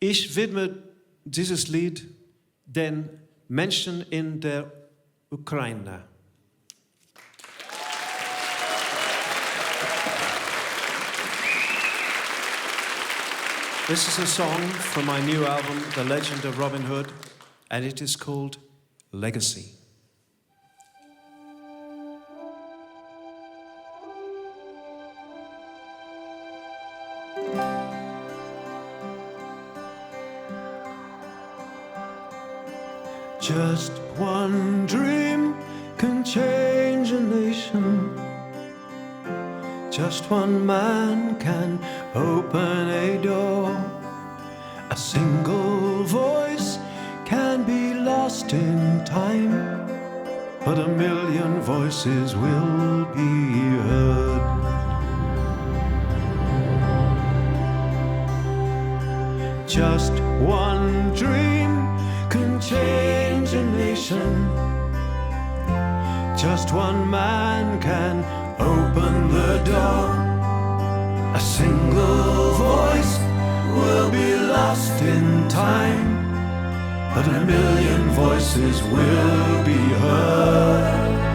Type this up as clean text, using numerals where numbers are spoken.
Ich widme dieses Lied den Menschen in der Ukraine. This is a song from my new album, The Legend of Robin Hood, and it is called Legacy. Just one dream can change a nation. Just one man can open a door. A single voice can be lost in time, but a million voices will be heard. Just one dream can change a nation. Just one man can open the door. A single voice will be lost in time, but a million voices will be heard.